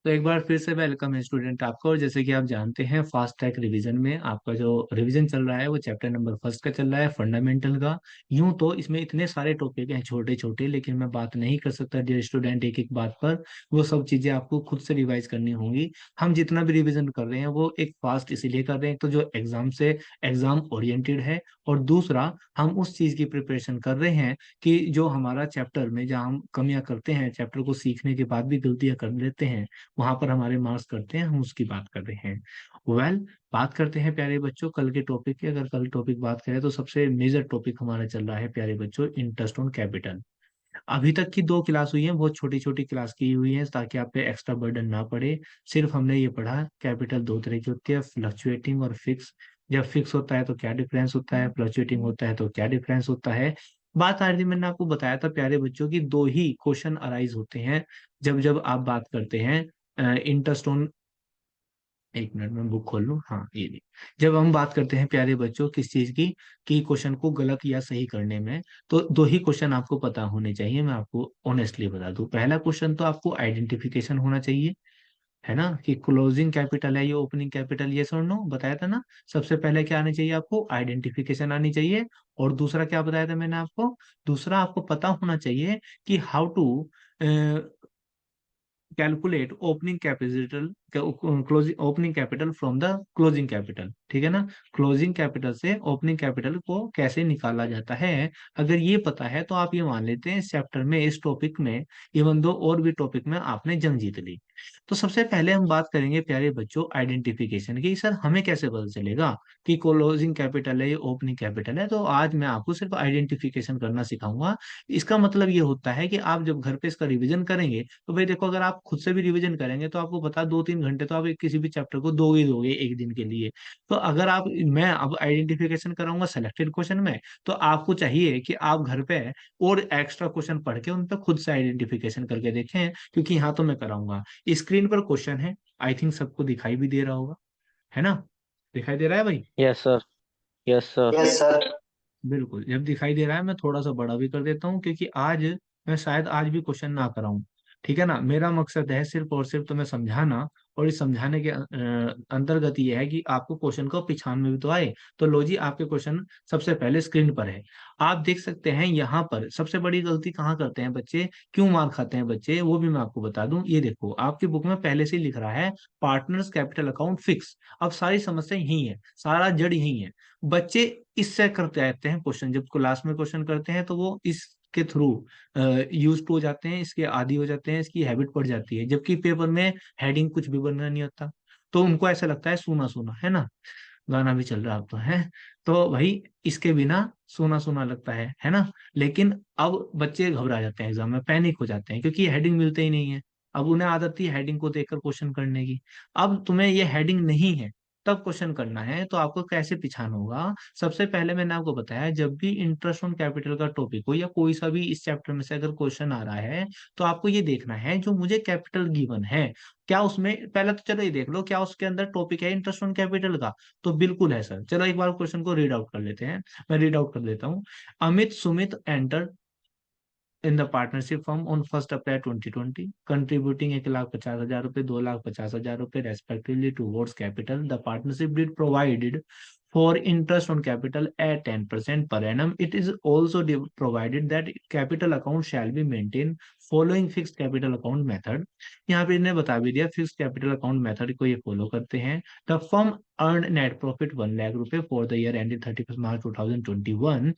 तो एक बार फिर से वेलकम है स्टूडेंट आपको। और जैसे कि आप जानते हैं फास्ट ट्रैक रिवीजन में आपका जो रिवीजन चल रहा है वो चैप्टर नंबर फर्स्ट का चल रहा है, फंडामेंटल का। यूं तो इसमें इतने सारे टॉपिक हैं छोटे छोटे, लेकिन मैं बात नहीं कर सकता डियर स्टूडेंट एक एक बात पर। वो सब चीजें आपको खुद से रिवाइज करनी होंगी। हम जितना भी रिवीजन कर रहे हैं वो एक फास्ट इसीलिए कर रहे हैं तो जो एग्जाम से एग्जाम ओरिएंटेड है, और दूसरा हम उस चीज की प्रिपरेशन कर रहे हैं कि जो हमारा चैप्टर में जहाँ हम कमियां करते हैं, चैप्टर को सीखने के बाद भी गलतियां कर लेते हैं, वहां पर हमारे मार्क्स करते हैं, हम उसकी बात कर रहे हैं। बात करते हैं प्यारे बच्चों कल के टॉपिक की। अगर कल टॉपिक बात करें तो सबसे मेजर टॉपिक हमारा चल रहा है प्यारे बच्चों इंटरेस्ट ऑन कैपिटल। अभी तक की दो क्लास हुई है, बहुत छोटी छोटी क्लास की हुई है ताकि आप पे एक्स्ट्रा बर्डन ना पड़े। सिर्फ हमने ये पढ़ा कैपिटल दो तरह की होती है, फ्लक्चुएटिंग और फिक्स। जब फिक्स होता है तो क्या डिफरेंस होता है, फ्लक्चुएटिंग होता है तो क्या डिफरेंस होता है। बात आ रही थी, मैंने आपको बताया था प्यारे बच्चों की दो ही क्वेश्चन अराइज होते हैं जब जब आप बात करते हैं इंटरेस्ट ऑन। एक मिनट में बुक खोल लूं, हाँ ये नहीं। जब हम बात करते हैं प्यारे बच्चों किस चीज की, कि क्वेश्चन को गलत या सही करने में, तो दो ही क्वेश्चन आपको पता होने चाहिए। मैं आपको ऑनेस्टली बता दूं, पहला क्वेश्चन तो आपको आइडेंटिफिकेशन होना चाहिए, है ना, कि क्लोजिंग कैपिटल है ये ओपनिंग कैपिटल, ये और नो बताया था ना। सबसे पहले क्या आनी चाहिए आपको, आइडेंटिफिकेशन आनी चाहिए। और दूसरा क्या बताया था मैंने आपको, दूसरा आपको पता होना चाहिए कि how to calculate opening capital, closing opening capital from the closing capital, ठीक है ना। क्लोजिंग कैपिटल से ओपनिंग कैपिटल को कैसे निकाला जाता है, अगर ये पता है तो आप ये मान लेते हैं इस चैप्टर में, इस टॉपिक में, इवन दो और भी टॉपिक में आपने जंग जीत ली। तो सबसे पहले हम बात करेंगे प्यारे बच्चों आइडेंटिफिकेशन की। सर हमें कैसे पता चलेगा कि क्लोजिंग कैपिटल है या ओपनिंग कैपिटल है, तो आज मैं आपको सिर्फ आइडेंटिफिकेशन करना सिखाऊंगा। इसका मतलब ये होता है कि आप जब घर पे इसका रिवीजन करेंगे तो भाई देखो, अगर आप खुद से भी रिवीजन करेंगे तो आपको पता 2-3 घंटे तो आप किसी भी चैप्टर को दोगे ही दोगे एक दिन के लिए। तो अगर आप, मैं अब आइडेंटिफिकेशन कराऊंगा सेलेक्टेड क्वेश्चन में, तो आपको चाहिए कि आप घर पे और एक्स्ट्रा क्वेश्चन पढ़ के उन पर खुद से आइडेंटिफिकेशन करके देखें, क्योंकि यहाँ तो मैं कराऊंगा। स्क्रीन पर क्वेश्चन है, आई थिंक सबको दिखाई भी दे रहा होगा, है ना। दिखाई दे रहा है भाई। Yes sir. Yes sir. Yes sir. बिल्कुल, जब दिखाई दे रहा है मैं थोड़ा सा बड़ा भी कर देता हूँ, क्योंकि आज मैं शायद आज भी क्वेश्चन ना कराऊं। ठीक है ना, मेरा मकसद है सिर्फ और सिर्फ तुम्हें समझाना। और इस समझाने के अंतर्गत ये है कि आपको क्वेश्चन को पहचान में भी तो आए। तो लो जी, आपके क्वेश्चन सबसे पहले स्क्रीन पर है। आप देख सकते हैं यहाँ पर सबसे बड़ी गलती कहाँ करते हैं बच्चे, क्यों मार खाते हैं बच्चे, वो भी मैं आपको बता दूं। ये देखो आपकी बुक में पहले से ही लिख रहा है पार्टनर्स कैपिटल अकाउंट फिक्स। अब सारी समस्या यही है, सारा जड़ यही है। बच्चे इससे करते रहते हैं क्वेश्चन, जब क्लास में क्वेश्चन करते हैं तो वो इसके थ्रू यूज टू हो जाते हैं, इसके आदी हो जाते हैं, इसकी हैबिट पड़ जाती है, जबकि पेपर में हेडिंग कुछ भी बनना नहीं होता। तो उनको ऐसा लगता है सूना सूना, है ना। गाना भी चल रहा अब तो है। तो भाई इसके बिना सोना सोना लगता है ना। लेकिन अब बच्चे घबरा जाते हैं, एग्जाम में पैनिक हो जाते हैं, क्योंकि हेडिंग मिलते ही नहीं है। अब उन्हें आदत थी हेडिंग को देखकर क्वेश्चन करने की। अब तुम्हें ये हेडिंग नहीं है तब क्वेश्चन करना है, तो आपको कैसे पिछान होगा। सबसे पहले मैंने आपको बताया, जब भी इंटरेस्ट ऑन कैपिटल का टॉपिक हो या कोई सा भी इस चैप्टर में से अगर क्वेश्चन आ रहा है, तो आपको ये देखना है जो मुझे कैपिटल गिवन है, क्या उसमें, पहले तो चलो ये देख लो क्या उसके अंदर टॉपिक है इंटरेस्ट ऑन कैपिटल का। तो बिल्कुल है सर। चलो एक बार क्वेश्चन को रीड आउट कर लेते हैं। मैं रीड आउट कर देता हूँ। Amit Sumit enter in the partnership firm on 1 April 2020, contributing 1,50,000 रुपए, 2,50,000 रुपए respectively towards capital. The partnership did provided for interest on capital at 10% per annum. It is also provided that capital account shall be maintained following fixed capital account method. यहाँ पे इन्हें बता भी दिया fix capital account method को ये follow करते हैं। The firm earn net profit 1 lakh रुपए for the year ended 31 March 2021,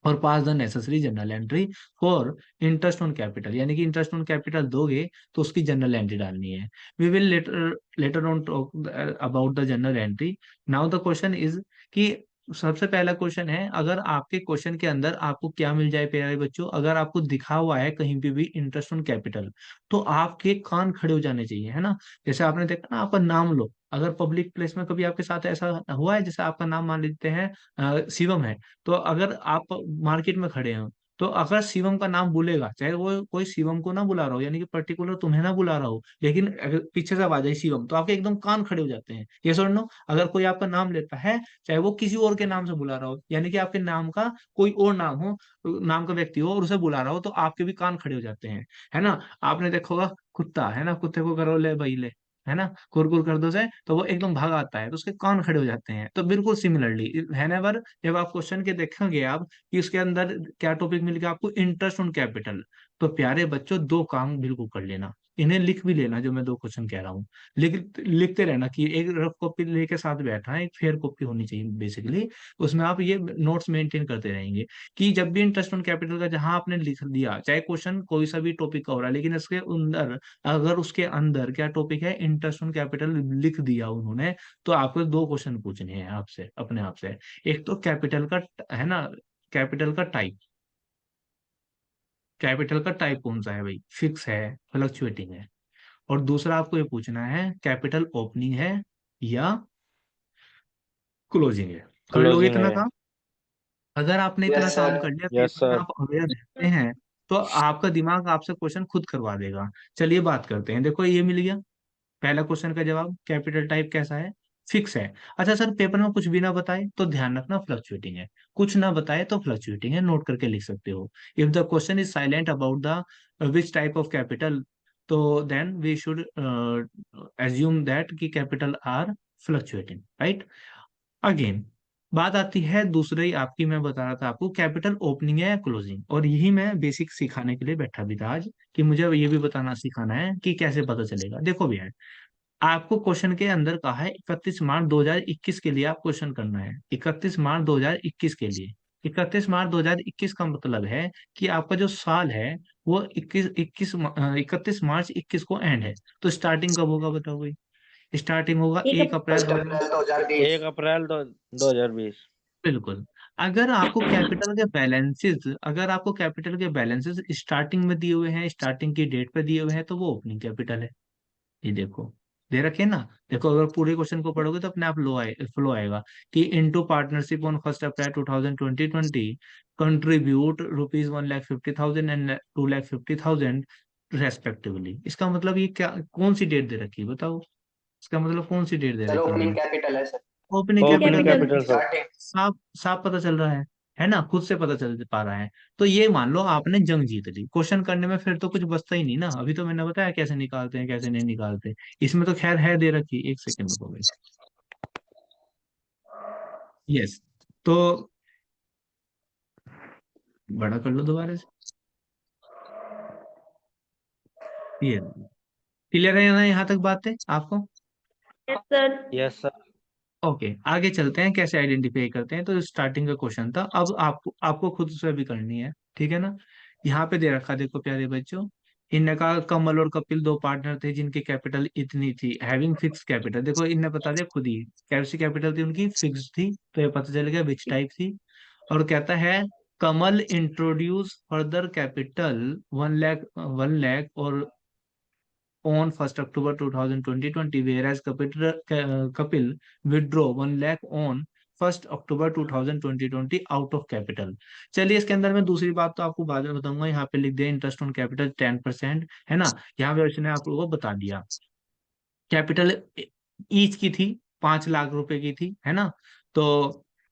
और pass the necessary journal entry for interest on capital, यानी कि इंटरेस्ट ऑन कैपिटल दोगे तो उसकी जनरल एंट्री डालनी है। We will later later on talk about the journal entry. Now the question is कि सबसे पहला क्वेश्चन है, अगर आपके क्वेश्चन के अंदर आपको क्या मिल जाए प्यारे बच्चों, अगर आपको दिखा हुआ है कहीं पे भी इंटरेस्ट ऑन कैपिटल, तो आपके कान खड़े हो जाने चाहिए, है ना। जैसे आपने देखा ना, आपका नाम लो, अगर पब्लिक प्लेस में कभी आपके साथ ऐसा हुआ है, जैसे आपका नाम मान लेते हैं शिवम है, तो अगर आप मार्केट में खड़े हैं तो अगर शिवम का नाम बोलेगा, चाहे वो कोई शिवम को ना बुला रहा हो, यानी कि पर्टिकुलर तुम्हें ना बुला रहा हो, लेकिन अगर पीछे से आवाज आई शिवम, तो आपके एकदम कान खड़े हो जाते हैं, ये सुन लो। अगर कोई आपका नाम लेता है, चाहे वो किसी और के नाम से बुला रहा हो, यानी कि आपके नाम का कोई और नाम हो, नाम का व्यक्ति हो और उसे बुला रहा हो, तो आपके भी कान खड़े हो जाते हैं, है ना। आपने देखा होगा कुत्ता, है ना, कुत्ते को करो ले भाई ले, है ना, कुरकुर कर दो से, तो वो एकदम भाग आता है, तो उसके कान खड़े हो जाते हैं। तो बिल्कुल सिमिलरली whenever, जब आप क्वेश्चन के देखेंगे आप कि उसके अंदर क्या टॉपिक मिलेगा आपको, इंटरेस्ट ऑन कैपिटल, तो प्यारे बच्चों दो काम बिल्कुल कर लेना, इन्हें लिख भी लेना जो मैं दो क्वेश्चन कह रहा हूँ। लिखते रहना कि एक रफ कॉपी लेके साथ बैठा है, एक फेयर कॉपी होनी चाहिए बेसिकली, उसमें आप ये नोट्स मेंटेन करते रहेंगे कि जब भी इंटरेस्ट ऑन कैपिटल का जहां आपने लिख दिया, चाहे क्वेश्चन कोई सा भी टॉपिक का हो रहा है, लेकिन इसके अंदर, अगर उसके अंदर क्या टॉपिक है, इंटरेस्ट ऑन कैपिटल लिख दिया उन्होंने, तो आपको दो क्वेश्चन पूछने हैं आपसे, अपने आप से। एक तो कैपिटल का, है ना, कैपिटल का टाइप, कैपिटल का टाइप कौन सा है भाई, फिक्स है, फ्लक्चुएटिंग है। और दूसरा आपको ये पूछना है कैपिटल ओपनिंग है या क्लोजिंग है। कर लोगे क्लोजिंग इतना है। काम? अगर आपने इतना यस काम सर। कर लिया, यस पेपर में सर। आप अवेयर रहते हैं, तो आपका दिमाग आपसे क्वेश्चन खुद करवा देगा। चलिए बात करते हैं, देखो ये मिल गया पहला क्वेश्चन का जवाब, कैपिटल टाइप कैसा है, फिक्स है। अच्छा सर, पेपर में कुछ भी ना बताए तो ध्यान रखना फ्लक्चुएटिंग है, कुछ ना बताए तो फ्लक्चुएटिंग है, नोट करके लिख सकते हो। If the question is silent about the which type of capital, तो then we should assume that कि capital are fluctuating, right. Again बात आती है दूसरी आपकी, मैं बता रहा था आपको कैपिटल ओपनिंग है या क्लोजिंग, और यही मैं बेसिक सिखाने के लिए बैठा भी था आज, कि मुझे ये भी बताना सिखाना है कि कैसे पता चलेगा। देखो भैया, आपको क्वेश्चन के अंदर कहा है 31 मार्च 2021 के लिए आप क्वेश्चन करना है, 31 मार्च 2021 के लिए। 31 मार्च 2021 का मतलब है कि आपका जो साल है वो 31 मार्च 21 को एंड है, तो स्टार्टिंग कब होगा बताओ भाई? स्टार्टिंग होगा एक 1 अप्रैल फर्स्ट 2000। अप्रैल 2020। 1 अप्रैल 2020। बिल्कुल। अगर आपको कैपिटल के बैलेंसेस, अगर आपको कैपिटल के बैलेंसेस स्टार्टिंग में दिए हुए हैं, स्टार्टिंग की डेट पे दिए हुए हैं, तो वो ओपनिंग कैपिटल है। ये देखो, दे रखे हैं ना। देखो अगर पूरे क्वेश्चन को पढ़ोगे तो अपने आप फ्लो आएगा कि into partnership on 1 April 2020 contribute rupees 1,50,000 and 2,50,000 respectively. इसका मतलब ये क्या, कौन सी डेट दे रखी है बताओ? इसका मतलब कौन सी डेट दे सर रखी है ओपनिंग भाई? कैपिटल है सर। ओपनिंग ओपनिंग कैपिटल दे कैपिटल। रखी कैपिटल है। सर। स्टार्टिंग। साफ साफ पता चल रहा है ना, खुद से पता चल पा रहा है। तो ये मान लो आपने जंग जीत ली, क्वेश्चन करने में फिर तो कुछ बचता ही नहीं ना। अभी तो मैंने बताया कैसे निकालते हैं कैसे नहीं निकालते। इसमें तो खैर है दे रखी, एक सेकंड रुको भाई। यस, तो बड़ा कर लो दोबारा से। ये क्लियर है ना यहाँ तक बातें आपको? Yes sir. Yes sir. Okay, आगे चलते हैं कैसे आइडेंटिफाई करते हैं। तो स्टार्टिंग का क्वेश्चन था, अब आपको आपको खुद से भी करनी है, ठीक है ना। यहाँ पे दे रखा, देखो प्यारे बच्चों, इनका कमल और कपिल दो पार्टनर थे जिनकी कैपिटल इतनी थी, हैविंग फिक्स कैपिटल। देखो इनने बता दिया खुद ही, कैसी कैपिटल थी उनकी, फिक्स थी, तो ये पता चल गया विच टाइप थी। और कहता है Kamal introduce further capital 1 lakh, 1 lakh और on 1st October 2020, whereas Kapil withdraw 1 lakh on 1st October 2020 out of capital। चलिए इसके अंदर मैं दूसरी बात तो आपको बाद में बताऊंगा, यहाँ पे लिख दिया इंटरेस्ट ऑन कैपिटल 10%, है ना। यहाँ पे उसने आप लोगों को बता दिया कैपिटल ईच की थी, 5 लाख रुपए की थी, है ना। तो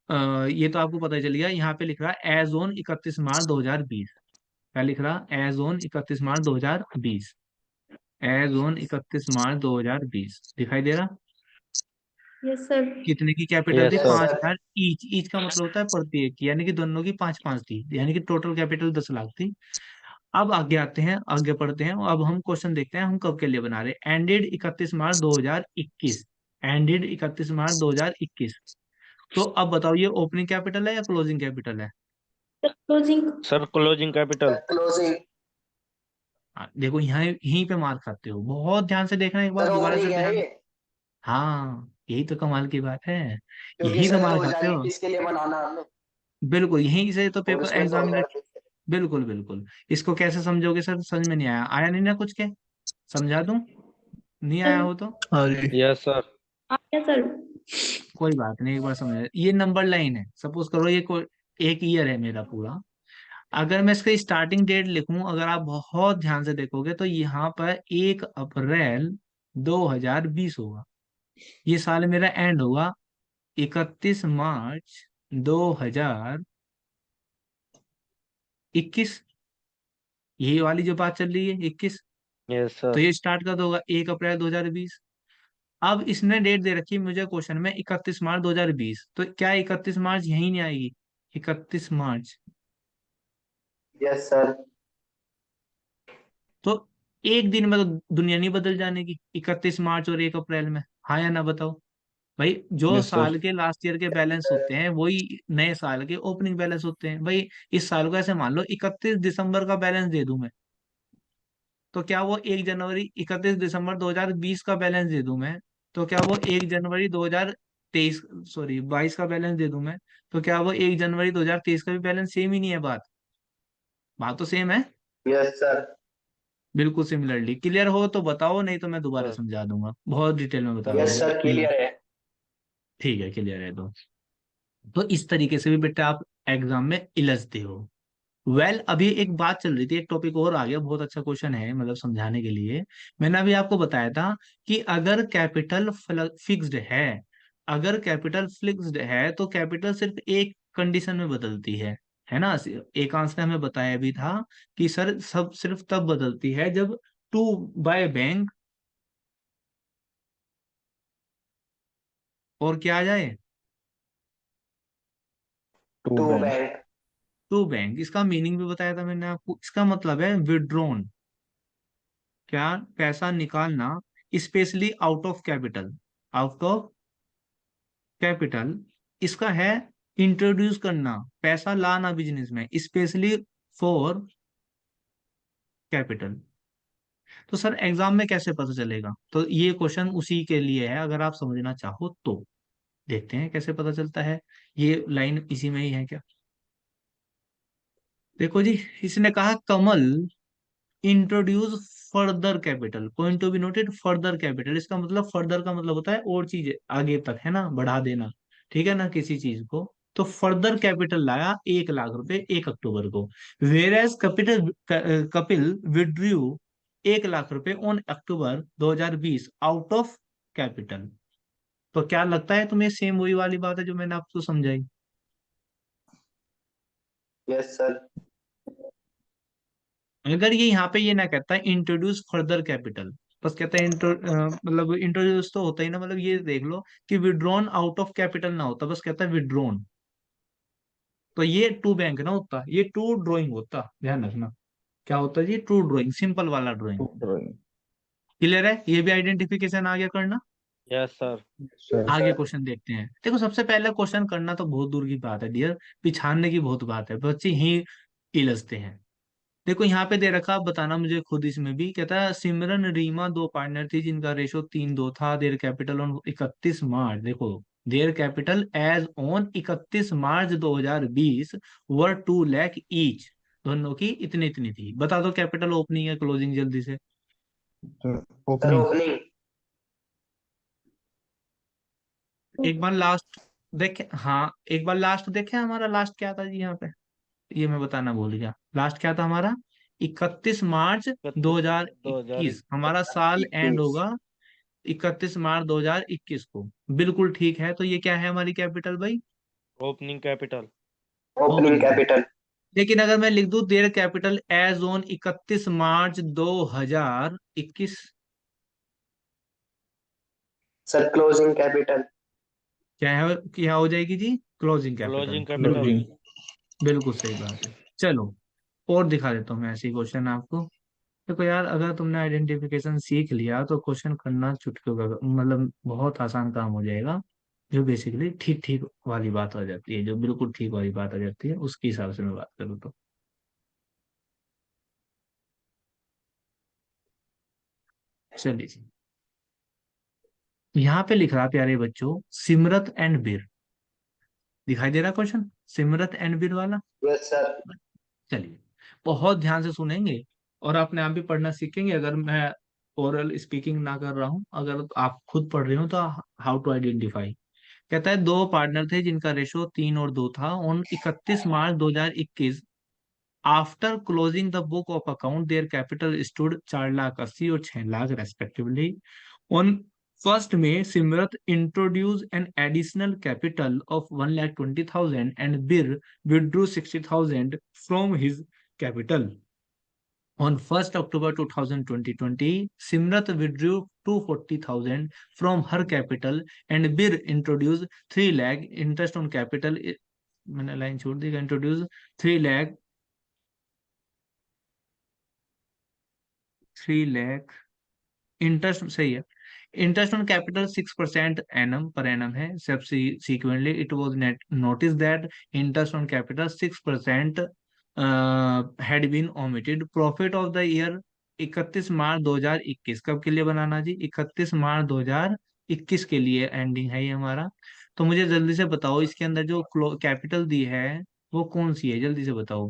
ये तो आपको पता चल गया। यहाँ पे लिख रहा है एज ऑन 31 मार्च 2020, क्या लिख रहा, as on 31 March 2020, as on 31 March 2020 दिखाई दे रहा। Yes sir. कितने की कैपिटल थी? Yes yes sir. पांच सर। हजार ईच, ईच का मतलब होता है प्रत्येक की, यानी कि दोनों की पांच पांच थी, यानी कि टोटल कैपिटल 10 लाख थी। अब आगे आते हैं, आगे पढ़ते हैं। अब हम क्वेश्चन देखते हैं हम कब के लिए बना रहे हैं। Ended 31 March 2021, ended 31 March 2021। तो अब बताओ ये ओपनिंग कैपिटल है या क्लोजिंग कैपिटल है? Sir closing. Sir closing capital. Sir closing. देखो यहाँ यहीं पे मार खाते हो, बहुत ध्यान से देखना, एक बार सर दोबारा से ओपनिंग है ध्यान। ये, हाँ यही तो कमाल की बात है, क्योंकि यही तो सर मार खाते हो। 2021 के लिए बनाना हमने। बिल्कुल, यहीं से तो और पेपर उसमें एग्जामिनर। 2020। बिल्कुल बिल्कुल। इसको कैसे समझोगे सर, समझ में नहीं आया, आया नहीं ना कुछ के, समझा दूं, नहीं आया सर हो तो? हाँ जी। Yes sir. आ गया सर। कोई बात नहीं, एक बार समझ, ये नंबर लाइन है, सपोज करो ये कोई एक ईयर है मेरा पूरा, अगर मैं इसका स्टार्टिंग डेट लिखूं, अगर आप बहुत ध्यान से देखोगे तो यहाँ पर 1 अप्रैल 2020 होगा। ये साल मेरा एंड होगा 31 मार्च 2021। यही वाली जो बात चल रही है 21। यस तो सर। ये स्टार्ट कब होगा? 1 अप्रैल 2020। अब इसने डेट दे रखी है मुझे क्वेश्चन में 31 मार्च 2020, तो क्या 31 मार्च यही नहीं आएगी? 31 मार्च। Yes sir. तो एक दिन में तो दुनिया नहीं बदल जाने की, 31 मार्च और 1 अप्रैल में। हाँ या ना बताओ भाई। जो यस सर। साल के लास्ट ईयर के बैलेंस होते हैं वही नए साल के ओपनिंग बैलेंस होते हैं भाई। इस साल को ऐसे मान लो 31 दिसंबर का बैलेंस दे दूं मैं, तो क्या वो 1 जनवरी 31 दिसंबर 2020 का बैलेंस दे दूं मैं, तो क्या वो 1 जनवरी 2023, सॉरी 22 का बैलेंस दे दूं मैं, तो क्या वो 1 जनवरी 2023 का भी बैलेंस सेम ही नहीं है? बात बात तो सेम है। Yes sir. बिल्कुल सिमिलरली। क्लियर हो तो बताओ, नहीं तो मैं दोबारा सर। समझा दूंगा, बहुत डिटेल में बता यस दूंगा। सर, क्लियर है। ठीक है, क्लियर है तो इस तरीके से भी बेटा आप एग्जाम में इलझते हो। अभी एक बात चल रही थी, एक टॉपिक और आ गया, बहुत अच्छा क्वेश्चन है मतलब समझाने के लिए। मैंने अभी आपको बताया था कि अगर कैपिटल फिक्स्ड अगर कैपिटल फिक्स्ड है तो कैपिटल सिर्फ एक कंडीशन में बदलती है ना? एक आंसर हमें बताया भी था कि सर सब सिर्फ तब बदलती है जब टू बाय बैंक और क्या आ जाए? To to bank. Bank. To bank. इसका मीनिंग भी बताया था मैंने आपको। इसका मतलब है विड्रॉन, क्या? पैसा निकालना, specially out of capital, out of capital. इसका है इंट्रोड्यूस करना, पैसा लाना बिजनेस में, स्पेशली फॉर कैपिटल। तो सर एग्जाम में कैसे पता चलेगा? तो ये क्वेश्चन उसी के लिए है, अगर आप समझना चाहो तो। देखते हैं कैसे पता चलता है। ये लाइन इसी में ही है क्या? देखो जी, इसने कहा Kamal introduce further capital, point to be noted, further capital. इसका मतलब फर्दर का मतलब होता है और चीज आगे तक, है ना, बढ़ा देना, ठीक है ना, किसी चीज को। तो फर्दर कैपिटल लाया 1 लाख रुपए 1 अक्टूबर को। Whereas Kapil withdrew 1 lakh rupaye on October 2020 out of capital. तो क्या लगता है तुम्हें सेम वही वाली बात है जो मैंने आपको समझाई? Yes sir. अगर ये यहाँ पे ये ना कहता है इंट्रोड्यूस फर्दर कैपिटल, बस कहता है मतलब इंट्रोड्यूस तो होता ही ना, मतलब ये देख लो कि विड्रॉन आउट ऑफ कैपिटल ना होता, बस कहता है विड्रॉन, तो ये टू बैंक ना होता, ये टू ड्रॉइंग होता। ध्यान रखना क्या होता है जी? टू ड्रॉइंग, सिंपल वाला ड्रॉइंग। To drawing. क्लियर है? ये भी आइडेंटिफिकेशन आगे करना। Yes sir. यस आगे सर। क्वेश्चन देखते हैं। देखो सबसे पहले क्वेश्चन करना तो बहुत दूर की बात है डियर, पिछाड़ने की बहुत बात है, बच्चे ही इलझते हैं। देखो यहाँ पे दे रखा, आप बताना मुझे खुद। इसमें भी कहता है सिमरन रीमा दो पार्टनर थी जिनका रेशो 3:2 था। देयर कैपिटल ऑन 31 मार्च, देखो there capital as on 31 March 2020 were 2 lakh each. दोनों की इतनी इतनी थी। बता दो कैपिटल ओपनिंग या क्लोजिंग जल्दी से। Sir, opening. ओपनिंग। एक बार लास्ट देखे, हाँ एक बार लास्ट देखे, हमारा लास्ट क्या था जी यहाँ पे? ये मैं बताना भूल गया, लास्ट क्या था हमारा? 31 मार्च दो 31 हजार दो हजार इक्कीस हमारा साल एंड 21। होगा 31 मार्च 2021 को। बिल्कुल ठीक है। तो ये क्या है हमारी कैपिटल भाई? Opening capital. Opening opening capital. Capital. लेकिन अगर मैं लिख दूं there capital as on 31 March 2021, sir, closing capital. क्या हो जाएगी जी? Closing capital. Closing capital. बिल्कुल, बिल्कुल सही बात है। चलो और दिखा देता हूँ मैं ऐसे क्वेश्चन आपको। देखो यार, अगर तुमने आइडेंटिफिकेशन सीख लिया तो क्वेश्चन करना चुटकियों का मतलब बहुत आसान काम हो जाएगा। जो बेसिकली ठीक ठीक वाली बात आ जाती है, जो बिल्कुल ठीक वाली बात आ जाती है, उसके हिसाब से मैं बात करूँ तो। चलिए जी, यहाँ पे लिख रहा प्यारे बच्चों सिमरत एंड बीर। दिखाई दे रहा क्वेश्चन, सिमरत एंड बीर वाला? Yes sir. चलिए बहुत ध्यान से सुनेंगे और अपने आप भी पढ़ना सीखेंगे। अगर मैं ओरल स्पीकिंग ना कर रहा हूँ, अगर आप खुद पढ़ रहे हो तो हाउ टू आइडेंटिफाई। कहता है दो पार्टनर थे जिनका रेशो 3 और 2 था on 31 March 2021। After closing the book of account their capital stood 4,80,000 और 6,00,000 respectively. On 1st May, Simrat introduced an additional capital of 1,20,000 and Bir withdrew 60,000 from his capital. On 1st October 2020, Simrat withdrew 240,000 from her capital and Bir introduced 3 lakh interest on capital. मैंने line छोड़ दी, introduce 3 lakh interest, सही है। Interest on capital 6% annum per annum है। Subsequently, it was noticed that interest on capital 6% had been omitted. Profit of the year 31 March 2021 कब के लिए बनाना जी? 31 March 2021 के लिए एंडिंग है ये हमारा। तो मुझे जल्दी से बताओ इसके अंदर जो कैपिटल दी है वो कौन सी है, जल्दी से बताओ।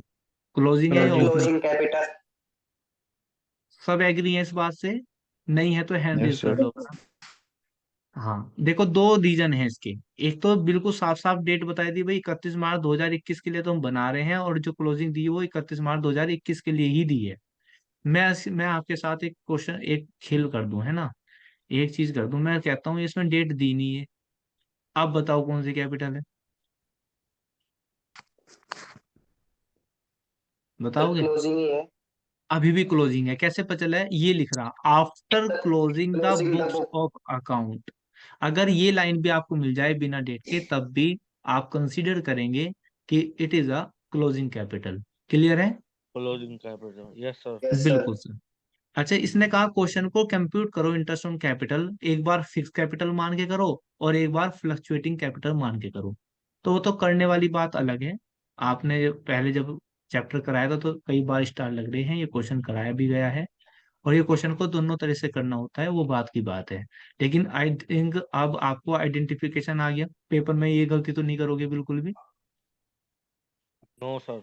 क्लोजिंग है या Closing. ओपनिंग? Closing capital. सब एग्री है इस बात से? नहीं है तो हैंड रेज Yes, कर sir. दो। हाँ देखो, दो रीजन है इसके। एक तो बिल्कुल साफ साफ डेट बताई थी भाई 31 मार्च 2021 के लिए तो हम बना रहे हैं, और जो क्लोजिंग दी है वो 31 मार्च 2021 के लिए ही दी है। मैं आपके साथ एक क्वेश्चन, एक खेल कर दूं, है ना, एक चीज कर दूं। मैं कहता हूँ इसमें डेट दी नहीं है, आप बताओ कौन सी कैपिटल है, सर बताओगे? क्लोजिंग ही है। अभी भी क्लोजिंग है, कैसे पता चला है? ये लिख रहा after sir closing the closing the books book. Of account. अगर ये लाइन भी आपको मिल जाए बिना डेट के, तब भी आप कंसीडर करेंगे कि it is a closing capital. Clear है? Closing capital. Yes, sir. Yes sir. बिल्कुल सर। अच्छा, इसने कहा क्वेश्चन को कंप्यूट करो इंटरेस्ट ऑन कैपिटल, एक बार फिक्स कैपिटल मान के करो और एक बार फ्लक्चुएटिंग कैपिटल मान के करो। तो वो तो करने वाली बात अलग है। आपने पहले जब चैप्टर कराया था तो कई बार स्टार लग रहे हैं, ये क्वेश्चन कराया भी गया है, और ये क्वेश्चन को दोनों तरह से करना होता है, वो बात की बात है। लेकिन आई थिंक अब आपको आइडेंटिफिकेशन आ गया, पेपर में ये गलती तो नहीं करोगे बिल्कुल भी। No, sir.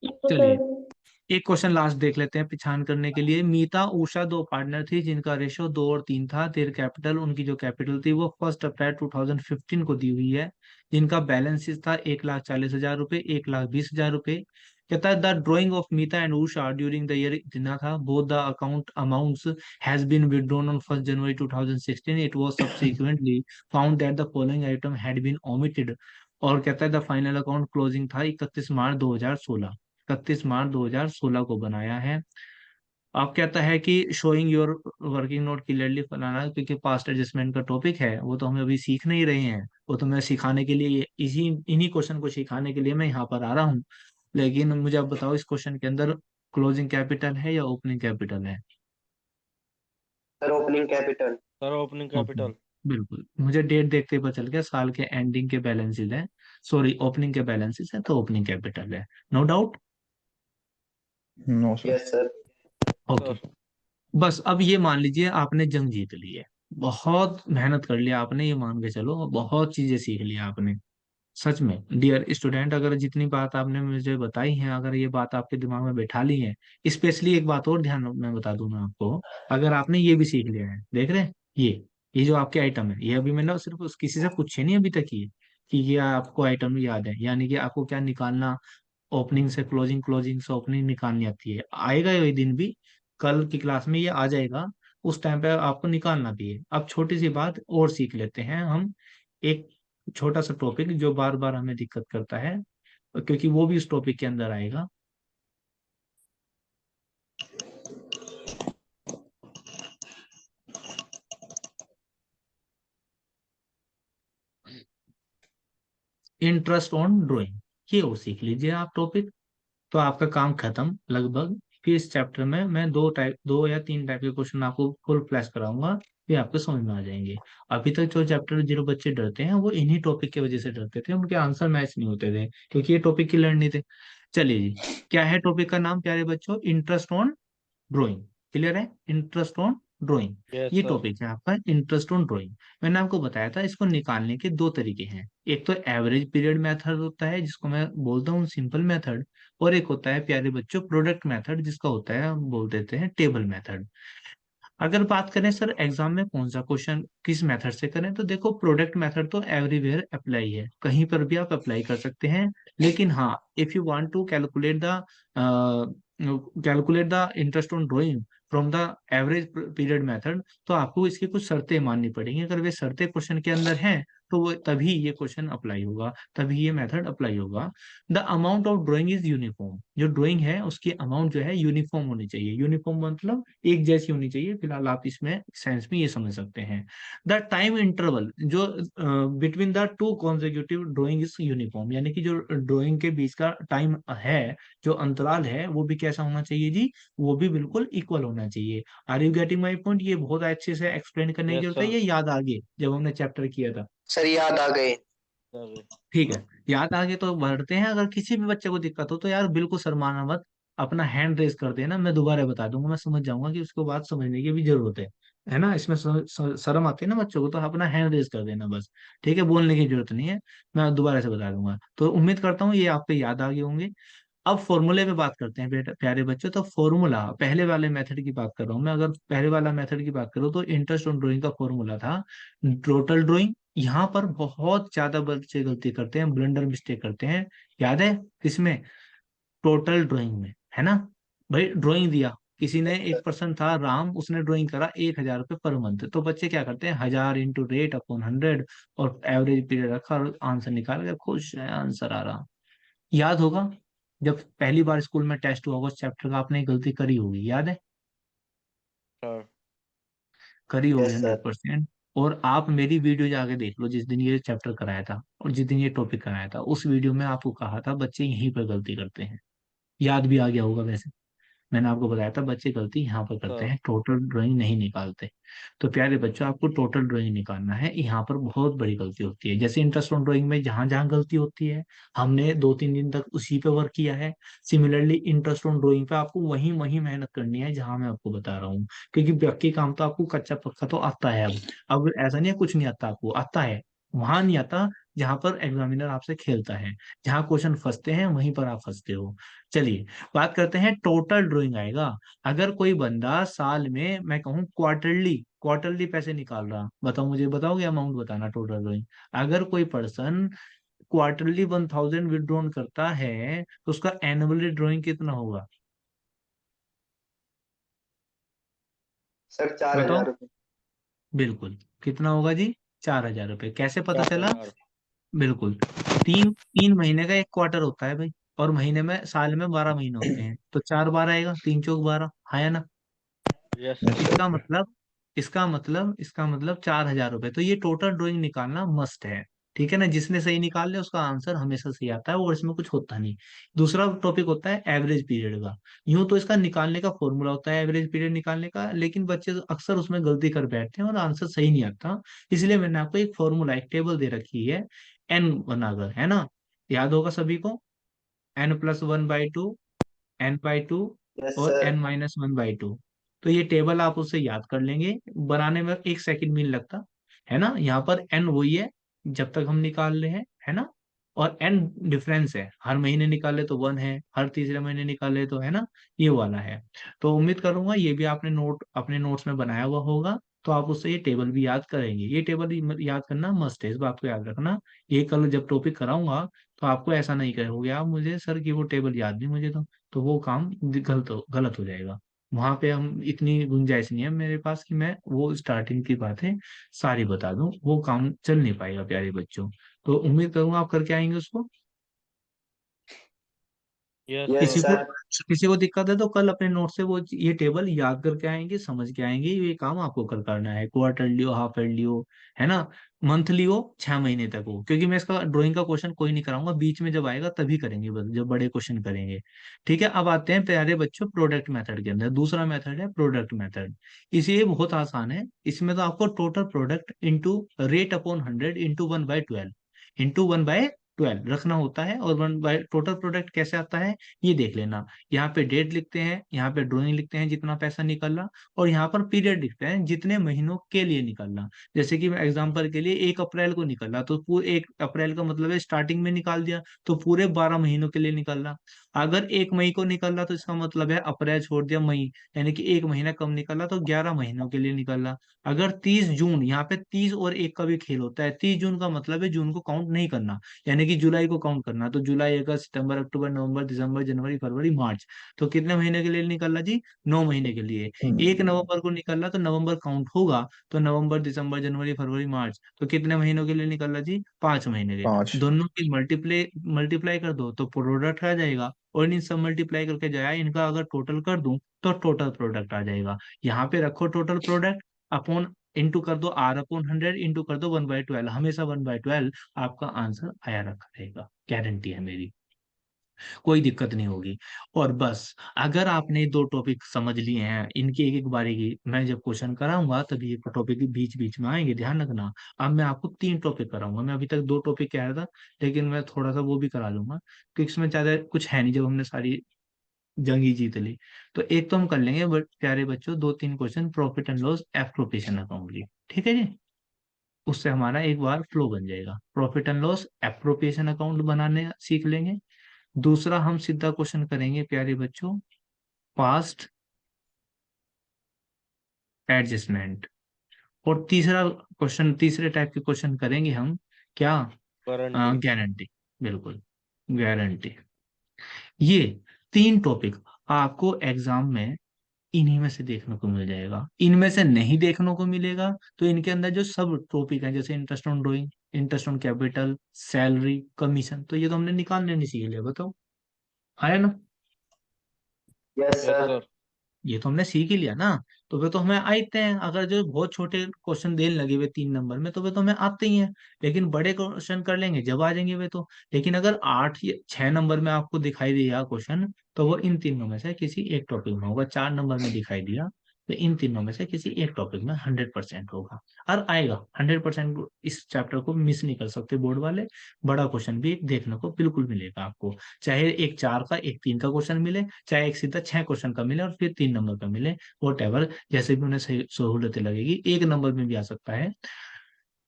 तो चलिए, सर एक क्वेश्चन लास्ट देख लेते हैं पिछान करने के लिए। मीता उषा दो पार्टनर थी जिनका रेशो 2 और 3 था। देयर कैपिटल, उनकी जो कैपिटल थी वो 1 अप्रैल 2015 को दी हुई है। जिनका बैलेंस था 1,40,000 रुपए, 1,20,000 रुपए। कहता है the drawing of Meeta and Usha during the year जितना था, both the account amounts has been withdrawn on 1 January 2016। It was subsequently found that the following item had been omitted. और कहता है द फाइनल अकाउंट क्लोजिंग था 31 मार्च 2016। 31 मार्च 2016 को बनाया है। अब कहता है कि showing your working note clearly फलाना, क्योंकि पास्ट एडजस्टमेंट का टॉपिक है वो तो हम अभी सीख नहीं रहे हैं, वो तो मैं सिखाने के लिए, इसी इन्हीं क्वेश्चन को सिखाने के लिए मैं यहाँ पर आ रहा हूँ। लेकिन मुझे अब बताओ इस क्वेश्चन के अंदर क्लोजिंग कैपिटल है या ओपनिंग कैपिटल है? Sir opening capital. Sir, opening opening. capital. बिल्कुल, मुझे डेट देखते ही पता चल गया, साल के एंडिंग के बैलेंसेस है, सॉरी ओपनिंग के बैलेंसेस है, तो ओपनिंग कैपिटल है, no doubt. No, sir. Yes sir. Okay, Sir. बस अब ये मान लीजिए आपने जंग जीत ली है, बहुत मेहनत कर लिया आपने, ये मान के चलो बहुत चीजें सीख ली आपने। सच में डियर स्टूडेंट, अगर जितनी बात आपने मुझे बताई है, अगर ये बात आपके दिमाग में बैठा ली है, स्पेशली एक बात और ध्यान में बता दूं मैं आपको, अगर आपने ये भी सीख लिया है, देख रहे हैं ये जो आपके आइटम है, ये अभी मैंने सिर्फ किसी से पूछे नहीं अभी तक ये, कि ये आपको आइटम याद है, यानी कि आपको क्या निकालना, ओपनिंग से क्लोजिंग, क्लोजिंग से ओपनिंग निकालनी आती है। आएगा ये दिन भी, कल की क्लास में ये आ जाएगा, उस टाइम पे आपको निकालना भी है। अब छोटी सी बात और सीख लेते हैं हम, एक छोटा सा टॉपिक जो बार बार हमें दिक्कत करता है, क्योंकि वो भी उस टॉपिक के अंदर आएगा। इंटरेस्ट ऑन ड्राइंग, ये और सीख लीजिए आप टॉपिक, तो आपका काम खत्म लगभग। फिर इस चैप्टर में मैं 2 या 3 टाइप के क्वेश्चन आपको फुल फ्लैश कराऊंगा, ये आपको समझ में आ जाएंगे। अभी तक जो चैप्टर जो बच्चे डरते हैं वो इन्हीं टॉपिक की वजह से डरते थे, उनके आंसर मैच नहीं होते थे, क्योंकि ये टॉपिक क्लियर नहीं थे। चलिए जी, क्या है टॉपिक का नाम प्यारे बच्चों? Interest on drawing. क्लियर है? इंटरेस्ट ऑन ड्राइंग, Yes, ये sir. टॉपिक है आपका इंटरेस्ट ऑन ड्राइंग। मैंने आपको बताया था इसको निकालने के 2 तरीके हैं, एक तो एवरेज पीरियड मेथड होता है जिसको मैं बोलता हूँ सिंपल मेथड, और एक होता है प्यारे बच्चों प्रोडक्ट मेथड जिसका होता है हम बोल देते हैं टेबल मेथड। अगर बात करें सर एग्जाम में कौन सा क्वेश्चन किस मेथड से करें, तो देखो प्रोडक्ट मेथड तो एवरीवेयर अप्लाई है, कहीं पर भी आप अप्लाई कर सकते हैं। लेकिन हाँ, if you want to calculate the interest on drawing from the average period method, तो आपको इसकी कुछ शर्तें माननी पड़ेंगी। अगर वे शर्तें क्वेश्चन के अंदर हैं तो वो तभी ये क्वेश्चन अप्लाई होगा, तभी ये मेथड अप्लाई होगा। The amount of drawing is uniform, जो ड्राइंग है उसकी अमाउंट जो है यूनिफॉर्म होनी चाहिए। यूनिफॉर्म मतलब एक जैसी होनी चाहिए, फिलहाल आप इसमें सेंस में ये समझ सकते हैं। द टाइम इंटरवल जो between the two consecutive drawing is uniform, यानी कि जो ड्राइंग के बीच का टाइम है, जो अंतराल है, वो भी कैसा होना चाहिए जी, वो भी बिल्कुल इक्वल होना चाहिए। Are you getting my point? ये बहुत अच्छे से एक्सप्लेन करने की यस जरूरत है, सर। ये याद आ गए जब हमने चैप्टर किया था। सर याद आ गए। सर ठीक है, याद आगे तो बढ़ते हैं। अगर किसी भी बच्चे को दिक्कत हो तो यार बिल्कुल शर्माना मत, अपना हैंड रेज कर देना, मैं दोबारा बता दूंगा, मैं समझ जाऊंगा कि उसको बात समझने की भी जरूरत है ना। इसमें शर्म आती है ना बच्चों को, तो अपना हैंड रेज कर देना बस। ठीक है, बोलने की जरूरत नहीं है, मैं दोबारा से बता दूंगा। तो उम्मीद करता हूँ ये आपको याद आ गए होंगे। अब फॉर्मूले पे बात करते हैं बेटा प्यारे बच्चों। तो फॉर्मूला पहले वाले मेथड की बात कर रहा हूँ मैं। अगर पहले वाला मेथड की बात करूँ तो इंटरेस्ट ऑन ड्राइंग का फॉर्मूला था टोटल ड्राइंग। यहाँ पर बहुत ज्यादा बच्चे गलती करते हैं, ब्लंडर मिस्टेक करते हैं। याद है किसमें? टोटल ड्राइंग में, है ना। भाई ड्राइंग दिया, किसी ने, एक पर्सन था राम, उसने ड्राइंग करा 1,000 रुपये पर मंथ, तो बच्चे क्या करते हैं, 1000 इंटू रेट अपॉन 100 और एवरेज पीरियड रखा और आंसर निकाल के खुश है, आंसर आ रहा। याद होगा जब पहली बार स्कूल में टेस्ट हुआ होगा उस चैप्टर का, आपने गलती करी होगी, याद है? सर। करी होगी यस सर। 100%। और आप मेरी वीडियो जाके देख लो, जिस दिन ये चैप्टर कराया था और जिस दिन ये टॉपिक कराया था, उस वीडियो में आपको कहा था बच्चे यहीं पर गलती करते हैं। याद भी आ गया होगा वैसे, मैंने आपको बताया था बच्चे गलती यहाँ पर करते सर। हैं, टोटल ड्राइंग नहीं निकालते। तो प्यारे बच्चों, आपको टोटल ड्राइंग निकालना है, यहाँ पर बहुत बड़ी गलती होती है। जैसे इंटरेस्ट ऑन ड्राइंग में जहां जहां गलती होती है, हमने 2-3 दिन तक उसी पे वर्क किया है। सिमिलरली इंटरेस्ट ऑन ड्राइंग पे आपको वहीं वहीं मेहनत करनी है जहां मैं आपको बता रहा हूँ, क्योंकि बाकी काम तो आपको कच्चा पक्का तो आता है। अब ऐसा नहीं है कुछ नहीं आता, आपको आता है, वहां नहीं आता जहां पर एग्जामिनर आपसे खेलता है। जहां क्वेश्चन फंसते हैं वहीं पर आप फंसते हो। चलिए बात करते हैं, टोटल ड्राइंग आएगा। अगर कोई बंदा साल में, मैं कहूँ क्वार्टरली क्वार्टरली पैसे निकाल रहा, बताओ मुझे, बताओगे अमाउंट बताना टोटल ड्राइंग। अगर कोई पर्सन क्वार्टरली 1000 विड्रॉन करता है तो उसका एनुअली ड्राइंग कितना होगा? सर 4000 बताओ। रुपये। बिल्कुल, कितना होगा जी? 4,000 रुपये। कैसे पता चला? 4000। बिल्कुल, तीन तीन महीने का एक क्वार्टर होता है भाई, और महीने में, साल में 12 महीने होते हैं, तो 4 बार आएगा, 3 चौक 12, है ना। Yes sir. सर। इसका मतलब 4,000 रुपये। तो ये टोटल ड्राइंग निकालना मस्ट है। ठीक है ना, जिसने सही निकाल लिया उसका आंसर हमेशा सही आता है और इसमें कुछ होता नहीं। दूसरा टॉपिक होता है एवरेज पीरियड का। यूं तो इसका निकालने का फॉर्मूला होता है एवरेज पीरियड निकालने का, लेकिन बच्चे अक्सर उसमें गलती कर बैठते हैं और आंसर सही नहीं आता। इसलिए मैंने आपको एक फॉर्मूला, एक टेबल दे रखी है, एन बनाकर, है ना। याद होगा सभी को, n+1/2, n/2 यस और सर। n-1/2। तो ये टेबल आप उससे याद कर लेंगे, बनाने में 1 सेकंड भी नहीं लगता, है ना। यहाँ पर n वही है जब तक हम निकाल रहे हैं, है ना। और n डिफरेंस है, हर महीने निकाले तो 1 है, हर तीसरे महीने निकाले तो, है ना, ये वाला है। तो उम्मीद करूंगा ये भी आपने नोट अपने नोट्स में बनाया हुआ होगा, तो आप उससे ये टेबल भी याद करेंगे। ये टेबल याद करना मस्ट है, इस बात को याद रखना। ये कल जब टॉपिक कराऊंगा तो आपको ऐसा नहीं कहोगे आप मुझे सर कि वो टेबल याद नहीं मुझे, तो वो काम गलत हो जाएगा। वहां पे हम, इतनी गुंजाइश नहीं है मेरे पास कि मैं वो स्टार्टिंग की बातें सारी बता दूं, वो काम चल नहीं पाएगा प्यारे बच्चों। तो उम्मीद करूंगा आप करके आएंगे उसको। यस यस किसी सर। को सर। किसी को दिक्कत है तो कल अपने नोट से वो ये टेबल याद करके आएंगे, समझ के आएंगे। ये काम आपको कल करना है, क्वार्टरली हो, हाफ ईयरली हो, है ना, मंथली हो, 6 महीने तक हो, क्योंकि मैं इसका ड्राइंग का क्वेश्चन कोई नहीं कराऊंगा, बीच में जब आएगा तभी करेंगे, बस जब बड़े क्वेश्चन करेंगे। ठीक है, अब आते हैं प्यारे बच्चों प्रोडक्ट मेथड के अंदर। दूसरा मेथड है प्रोडक्ट मेथड। इसे ये बहुत आसान है, इसमें तो आपको total product into rate upon 100 into 1/12 into 1/12 12 रखना होता है, और 1/12 टोटल प्रोडक्ट कैसे आता है ये देख लेना। यहाँ पे डेट लिखते हैं, यहाँ पे ड्राइंग लिखते हैं जितना पैसा निकलना, और यहाँ पर पीरियड लिखते हैं जितने महीनों के लिए निकलना। जैसे कि मैं एग्जांपल के लिए 1 अप्रैल को निकलना, तो पूरे 1 अप्रैल का मतलब है स्टार्टिंग में निकाल दिया, तो पूरे 12 महीनों के लिए निकलना। अगर 1 मई को निकलना तो इसका मतलब है अप्रैल छोड़ दिया मई, यानी कि 1 महीना कम निकला तो 11 महीनों के लिए निकलना। अगर 30 जून, यहाँ पे 30 और 1 का भी खेल होता है, 30 जून का मतलब है जून को काउंट नहीं करना, यानी कि जुलाई को काउंट करना, तो जुलाई, अगस्त, सितंबर, अक्टूबर, नवंबर, दिसंबर, जनवरी, फरवरी, मार्च, तो कितने महीने के लिए निकलना जी? 9 महीने के लिए। 1 नवंबर को निकलना तो नवंबर काउंट होगा, तो नवंबर, दिसंबर, जनवरी, फरवरी, मार्च, तो कितने महीनों के लिए निकलना जी? 5 महीने के। 5। दोनों की मल्टीप्लाई मल्टीप्लाई कर दो तो प्रोडक्ट आ जाएगा, और इन सब मल्टीप्लाई करके जाए इनका अगर टोटल कर दूं तो टोटल प्रोडक्ट आ जाएगा। यहाँ पे रखो टोटल प्रोडक्ट अपॉन, इंटू कर दो R/100, इंटू कर दो 1/12, हमेशा 1/12 आपका आंसर आया रखा रहेगा, गारंटी है मेरी, कोई दिक्कत नहीं होगी। और बस, अगर आपने 2 टॉपिक समझ लिए हैं, इनकी एक एक बारी की मैं जब क्वेश्चन कराऊंगा तभी ये टॉपिक बीच बीच में आएंगे, ध्यान रखना। अब मैं आपको 3 टॉपिक कराऊंगा, मैं अभी तक 2 टॉपिक कह रहा था, लेकिन मैं थोड़ा सा वो भी करा लूंगा, क्योंकि इसमें ज्यादा कुछ है नहीं, जब हमने सारी जंग ही जीत ली। तो एक तो हम कर लेंगे, बट प्यारे बच्चों 2-3 question profit and loss appropriation account की, ठीक है जी। उससे हमारा एक बार फ्लो बन जाएगा, profit and loss appropriation account बनाने सीख लेंगे। दूसरा हम सीधा क्वेश्चन करेंगे प्यारे बच्चों, पास्ट एडजस्टमेंट। और तीसरा क्वेश्चन, तीसरे टाइप के क्वेश्चन करेंगे हम क्या? गारंटी। गारंटी, बिल्कुल, गारंटी। ये 3 टॉपिक आपको एग्जाम में इन्हीं में से देखने को मिल जाएगा। इनमें से नहीं देखने को मिलेगा तो इनके अंदर जो सब टॉपिक है, जैसे interest on drawing, interest on capital, salary, commission, तो ये तो हमने निकालने नहीं सीख लिया, बताओ, आया ना? Yes yes sir. सर। ये तो हमने सीख ही लिया ना, तो वे तो हमें आते हैं। अगर जो बहुत छोटे क्वेश्चन देने लगे वे 3 नंबर में, तो वे तो हमें आते ही हैं, लेकिन बड़े क्वेश्चन कर लेंगे जब आ जाएंगे वे तो। लेकिन अगर 8 या 6 नंबर में आपको दिखाई दिया क्वेश्चन, तो वो इन तीनों में से किसी एक टॉपिक में होगा। 4 नंबर में दिखाई दिया तो इन तीनों में से किसी एक टॉपिक में 100% होगा, और आएगा 100%। इस चैप्टर को मिस नहीं कर सकते बोर्ड वाले, बड़ा क्वेश्चन भी देखने को बिल्कुल मिलेगा आपको, चाहे एक 4 का एक 3 का क्वेश्चन मिले, चाहे एक सीधा 6 क्वेश्चन का मिले और फिर 3 नंबर का मिले, वोट एवर, जैसे भी उन्हें सहूलतें लगेगी। 1 नंबर में भी आ सकता है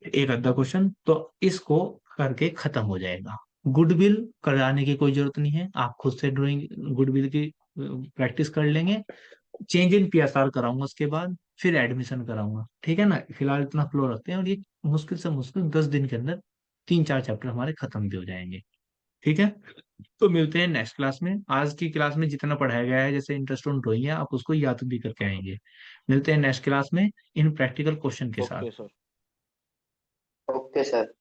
एक आधा क्वेश्चन, तो इसको करके खत्म हो जाएगा। गुडविल कराने की कोई जरूरत नहीं है, आप खुद से ड्राइंग गुडविल की प्रैक्टिस कर लेंगे। चेंज इन PSR कराऊंगा उसके बाद, फिर एडमिशन कराऊंगा, ठीक है ना? फिलहाल इतना फ्लो रखते हैं, और ये मुश्किल से मुश्किल 10 दिन के अंदर 3-4 चैप्टर हमारे खत्म भी हो जाएंगे, ठीक है? तो मिलते हैं नेक्स्ट क्लास में। आज की क्लास में जितना पढ़ाया गया है, जैसे इंटरेस्ट ऑन ड्राइंग है, आप उसको याद भी करके आएंगे। मिलते हैं नेक्स्ट क्लास में इन प्रैक्टिकल क्वेश्चन के साथ। Okay sir. Okay sir.